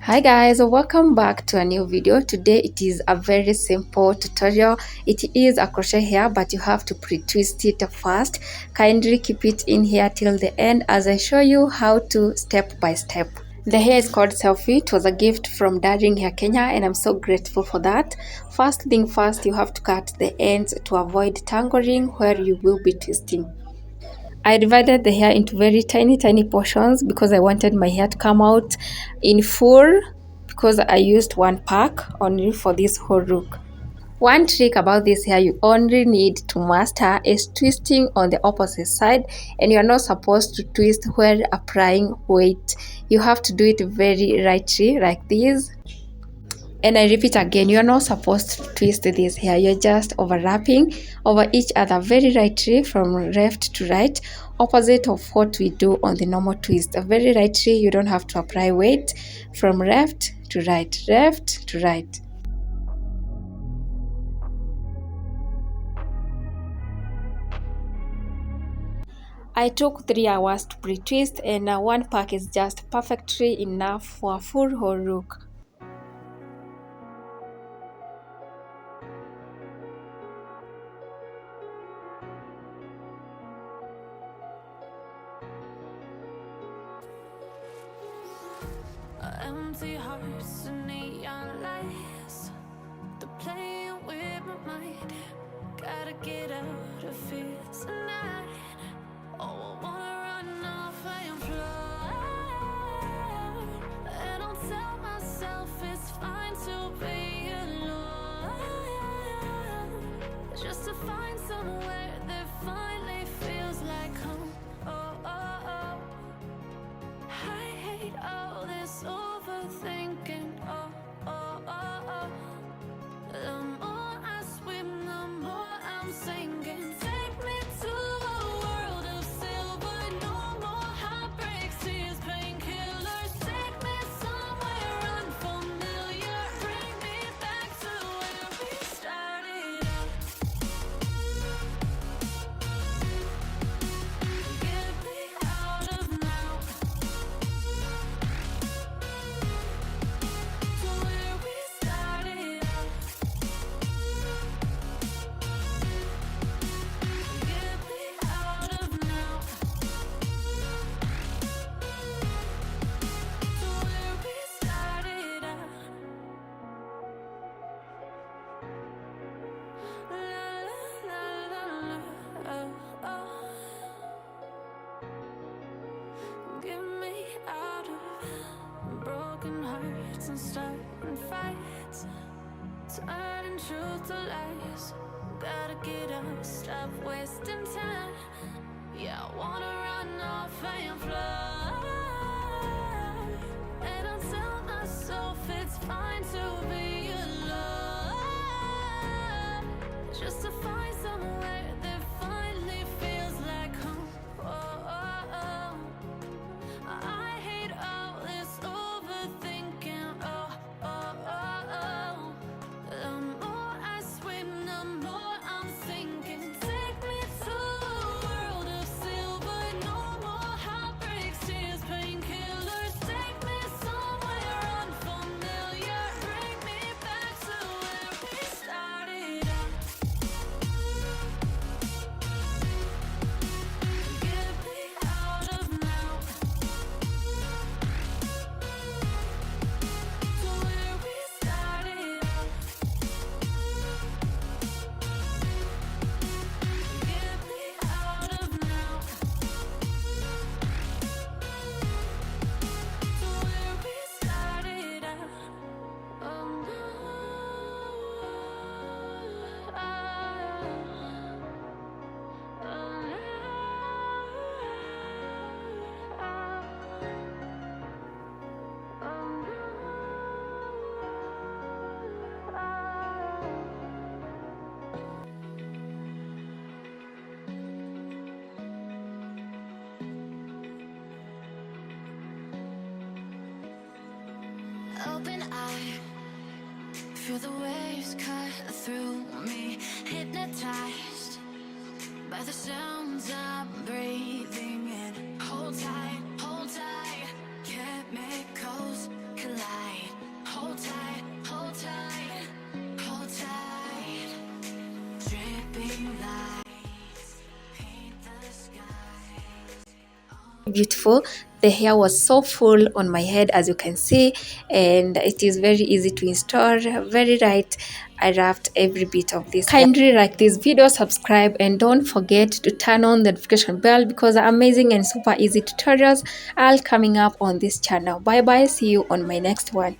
Hi guys, welcome back to a new video. Today it is a very simple tutorial. It is a crochet hair, but you have to pre-twist it first. Kindly keep it in here till the end as I show you how to step by step. The hair is called Selfie. It was a gift from Darling Hair Kenya and I'm so grateful for that. First thing first, you have to cut the ends to avoid tangling where you will be twisting. I divided the hair into very tiny portions because I wanted my hair to come out in full, because I used one pack only for this whole look. One trick about this hair you only need to master is twisting on the opposite side, and you're not supposed to twist while applying weight. You have to do it very rightly like this. And I repeat again, you are not supposed to twist this hair. You're just overlapping over each other very rightly from left to right, opposite of what we do on the normal twist. Very rightly, you don't have to apply weight from left to right, left to right. I took 3 hours to pre-twist, and one pack is just perfectly enough for a full whole look. Empty hearts and neon lights, they're playing with my mind. Gotta get out of here tonight. Oh, I wanna run off and fly, and I'll tell myself it's fine to be alone, just to find somewhere that finally feels like home. Oh, oh, oh. I hate all this overthinking. Oh, oh, oh, oh. The more I swim, the more I'm sinking. Take me to a world of silver. No more heartbreaks, tears, painkillers. Take me somewhere unfamiliar. Bring me back to where we started out. Get me out of now. To where we started out. Get me out of now. To where we started out. La la la la la. Oh, oh. Get me out of broken hearts and starting fights, turning truth to lies. Gotta get up, stop wasting time. Yeah, I wanna run off and fly, and I'll tell myself it's fine to be alone, just to find somewhere that finally feels like home. Oh, oh, oh. I hate all this overthinking. Oh, oh, oh, oh. The more I swim, the more I'm sinking. Take me to a world of silver. No more heartbreaks, tears, painkillers. Take me somewhere unfamiliar. Bring me back to where we started out. Get me out of now. To where we started out. Get me out of now. To where we started out. Oh no. Open eye, feel the waves cut through me, hypnotized by the sounds I'm breathing in. Hold tight, chemicals collide. beautiful. The hair was so full on my head, as you can see, and it is very easy to install, very light. I wrapped every bit of this. Kindly like this video, subscribe, and don't forget to turn on the notification bell because amazing and super easy tutorials are coming up on this channel. Bye bye, see you on my next one.